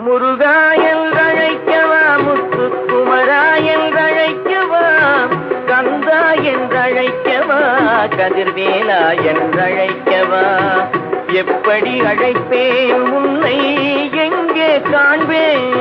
முருகா என்றழைக்கவா, முத்துக்குமரா என்றழைக்கவா, கந்தா என்றழைக்கவா, கதிர்வேலா என்றழைக்கவா, எப்படி அழைப்பேன் உன்னை எங்கே காண்பேன்